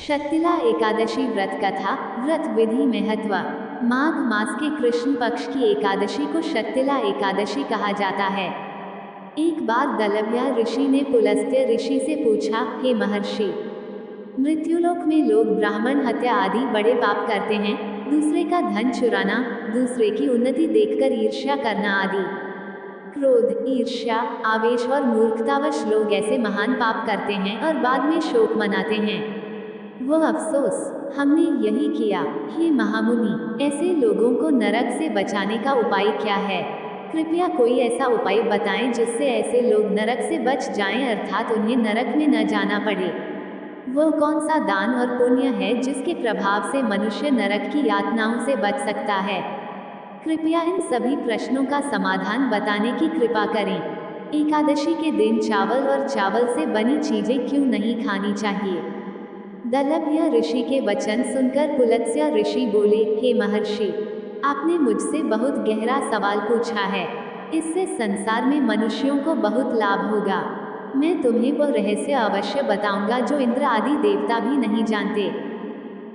शक्तिला एकादशी व्रत कथा। व्रत विधि महत्व। माघ मास के कृष्ण पक्ष की एकादशी को शक्तिला एकादशी कहा जाता है। एक बार दलभ्या ऋषि ने पुलस्त्य ऋषि से पूछा, हे महर्षि, मृत्युलोक में लोग ब्राह्मण हत्या आदि बड़े पाप करते हैं, दूसरे का धन चुराना, दूसरे की उन्नति देखकर ईर्ष्या करना आदि। क्रोध, ईर्ष्या, आवेश और मूर्खतावश लोग ऐसे महान पाप करते हैं और बाद में शोक मनाते हैं। वो अफसोस, हमने यही किया। हे महामुनि, ऐसे लोगों को नरक से बचाने का उपाय क्या है? कृपया कोई ऐसा उपाय बताएं जिससे ऐसे लोग नरक से बच जाएं, अर्थात उन्हें नरक में न जाना पड़े। वो कौन सा दान और पुण्य है जिसके प्रभाव से मनुष्य नरक की यातनाओं से बच सकता है? कृपया इन सभी प्रश्नों का समाधान बताने की कृपा करें। एकादशी के दिन चावल और चावल से बनी चीजें क्यों नहीं खानी चाहिए? दलभ्य ऋषि के वचन सुनकर पुलत्स्य ऋषि बोले, हे महर्षि, आपने मुझसे बहुत गहरा सवाल पूछा है। इससे संसार में मनुष्यों को बहुत लाभ होगा। मैं तुम्हें वो रहस्य अवश्य बताऊंगा जो इंद्र आदि देवता भी नहीं जानते।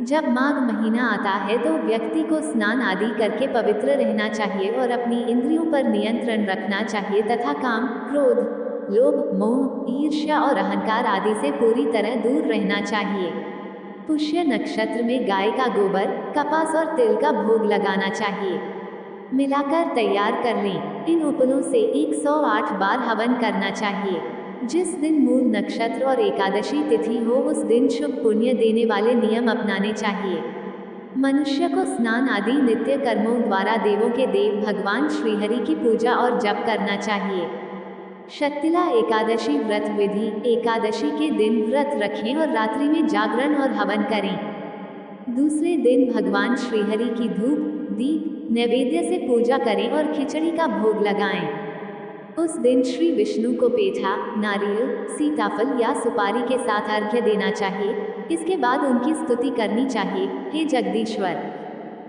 जब माघ महीना आता है तो व्यक्ति को स्नान आदि करके पवित्र रहना चाहिए और अपनी इंद्रियों पर नियंत्रण रखना चाहिए तथा काम, क्रोध, लोभ, मोह, ईर्ष्या और अहंकार आदि से पूरी तरह दूर रहना चाहिए। पुष्य नक्षत्र में गाय का गोबर, कपास और तिल का भोग लगाना चाहिए। मिलाकर तैयार कर लें। इन उपलों से 108 बार हवन करना चाहिए। जिस दिन मूल नक्षत्र और एकादशी तिथि हो उस दिन शुभ पुण्य देने वाले नियम अपनाने चाहिए। मनुष्य को स्नान आदि नित्य कर्मों द्वारा देवों के देव भगवान श्रीहरि की पूजा और जप करना चाहिए। शक्तिला एकादशी व्रत विधि। एकादशी के दिन व्रत रखें और रात्रि में जागरण और हवन करें। दूसरे दिन भगवान श्रीहरि की धूप, दीप, नैवेद्य से पूजा करें और खिचड़ी का भोग लगाएं। उस दिन श्री विष्णु को पेठा, नारियल, सीताफल या सुपारी के साथ अर्घ्य देना चाहिए। इसके बाद उनकी स्तुति करनी चाहिए, हे जगदीश्वर,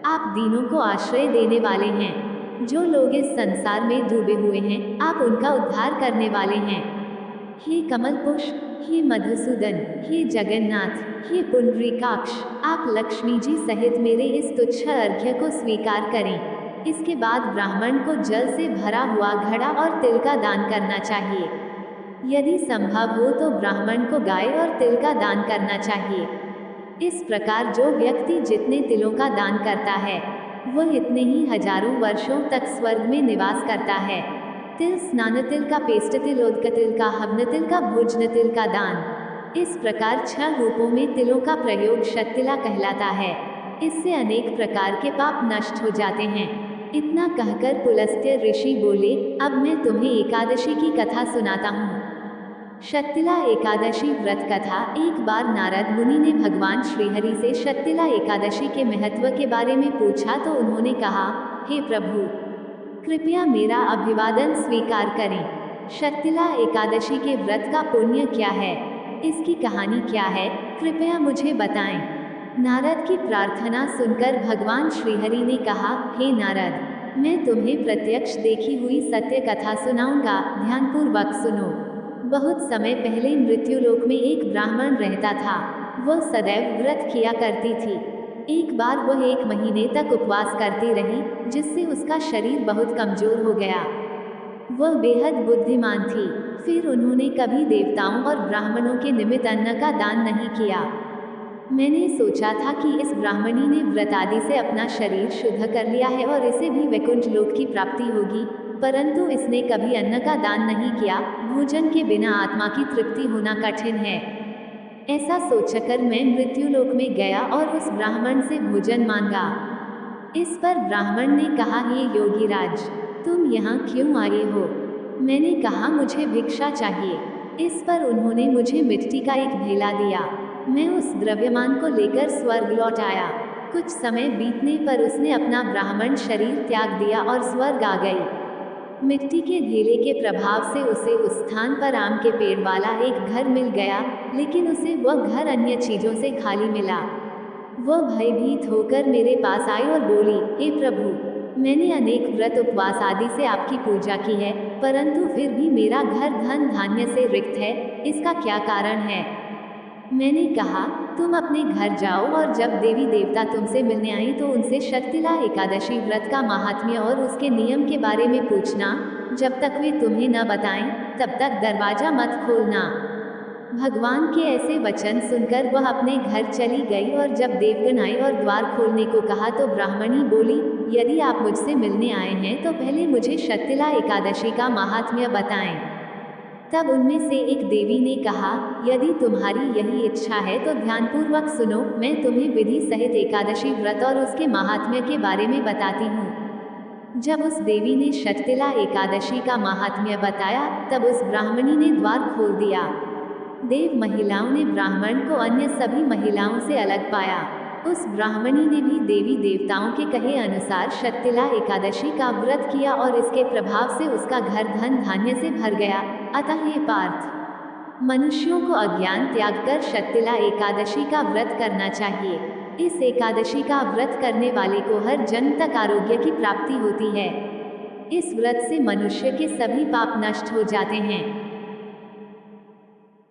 आप दीनों को आश्रय देने वाले हैं। जो लोग इस संसार में डूबे हुए हैं, आप उनका उद्धार करने वाले हैं। हे कमल पुष्प, हे मधुसूदन, हे जगन्नाथ, हे पुंडरीकाक्ष, आप लक्ष्मी जी सहित मेरे इस तुच्छ अर्घ्य को स्वीकार करें। इसके बाद ब्राह्मण को जल से भरा हुआ घड़ा और तिल का दान करना चाहिए। यदि संभव हो तो ब्राह्मण को गाय और तिल का दान करना चाहिए। इस प्रकार जो व्यक्ति जितने तिलों का दान करता है वह इतने ही हजारों वर्षों तक स्वर्ग में निवास करता है। तिल स्नान, तिल का पेस्ट, तिल उदक, तिल का हवन, तिल का भोजन, तिल का दान। इस प्रकार 6 रूपों में तिलों का प्रयोग शक्तिला कहलाता है। इससे अनेक प्रकार के पाप नष्ट हो जाते हैं। इतना कहकर पुलस्त्य ऋषि बोले, अब मैं तुम्हें एकादशी की कथा सुनाता हूँ। शक्तिला एकादशी व्रत कथा। एक बार नारद मुनि ने भगवान श्रीहरि से शक्तिला एकादशी के महत्व के बारे में पूछा तो उन्होंने कहा, हे प्रभु, कृपया मेरा अभिवादन स्वीकार करें। शक्तिला एकादशी के व्रत का पुण्य क्या है? इसकी कहानी क्या है? कृपया मुझे बताएं। नारद की प्रार्थना सुनकर भगवान श्रीहरि ने कहा, हे नारद, मैं तुम्हें प्रत्यक्ष देखी हुई सत्य कथा सुनाऊंगा, ध्यानपूर्वक सुनो। बहुत समय पहले मृत्युलोक में एक ब्राह्मण रहता था। वह सदैव व्रत किया करती थी। एक बार वह 1 महीने तक उपवास करती रही, जिससे उसका शरीर बहुत कमजोर हो गया। वह बेहद बुद्धिमान थी। फिर उन्होंने कभी देवताओं और ब्राह्मणों के निमित्त अन्न का दान नहीं किया। मैंने सोचा था कि इस ब्राह्मणी ने व्रत आदि से अपना शरीर शुद्ध कर लिया है और इसे भी वैकुंठ लोक की प्राप्ति होगी, परंतु इसने कभी अन्न का दान नहीं किया। भोजन के बिना आत्मा की तृप्ति होना कठिन है। ऐसा सोचकर मैं मृत्युलोक में गया और उस ब्राह्मण से भोजन मांगा। इस पर ब्राह्मण ने कहा, हे योगीराज, तुम यहाँ क्यों आए हो? मैंने कहा, मुझे भिक्षा चाहिए। इस पर उन्होंने मुझे मिट्टी का एक ढेला दिया। मैं उस द्रव्यमान को लेकर स्वर्ग लौट आया। कुछ समय बीतने पर उसने अपना ब्राह्मण शरीर त्याग दिया और स्वर्ग आ गई। मिट्टी के ढेले के प्रभाव से उसे उस स्थान पर आम के पेड़ वाला एक घर मिल गया, लेकिन उसे वह घर अन्य चीजों से खाली मिला। वह भयभीत होकर मेरे पास आई और बोली, हे प्रभु, मैंने अनेक व्रत उपवास आदि से आपकी पूजा की है, परंतु फिर भी मेरा घर धन धान्य से रिक्त है। इसका क्या कारण है? मैंने कहा, तुम अपने घर जाओ और जब देवी देवता तुमसे मिलने आए तो उनसे शक्तिला एकादशी व्रत का महात्म्य और उसके नियम के बारे में पूछना। जब तक वे तुम्हें न बताएं, तब तक दरवाजा मत खोलना। भगवान के ऐसे वचन सुनकर वह अपने घर चली गई और जब देवगण आए और द्वार खोलने को कहा तो ब्राह्मणी बोली, यदि आप मुझसे मिलने आए हैं तो पहले मुझे शक्तिला एकादशी का महात्म्य बताएं। तब उनमें से एक देवी ने कहा, यदि तुम्हारी यही इच्छा है तो ध्यानपूर्वक सुनो, मैं तुम्हें विधि सहित एकादशी व्रत और उसके महात्म्य के बारे में बताती हूँ। जब उस देवी ने शक्तिला एकादशी का महात्म्य बताया, तब उस ब्राह्मणी ने द्वार खोल दिया। देव महिलाओं ने ब्राह्मण को अन्य सभी महिलाओं से अलग पाया। उस ब्राह्मणी ने भी देवी देवताओं के कहे अनुसार शक्तिला एकादशी का व्रत किया और इसके प्रभाव से उसका घर धन धान्य से भर गया। अतः हे पार्थ, मनुष्यों को अज्ञान त्याग कर शक्तिला एकादशी का व्रत करना चाहिए। इस एकादशी का व्रत करने वाले को हर जन्म तक आरोग्य की प्राप्ति होती है। इस व्रत से मनुष्य के सभी पाप नष्ट हो जाते हैं।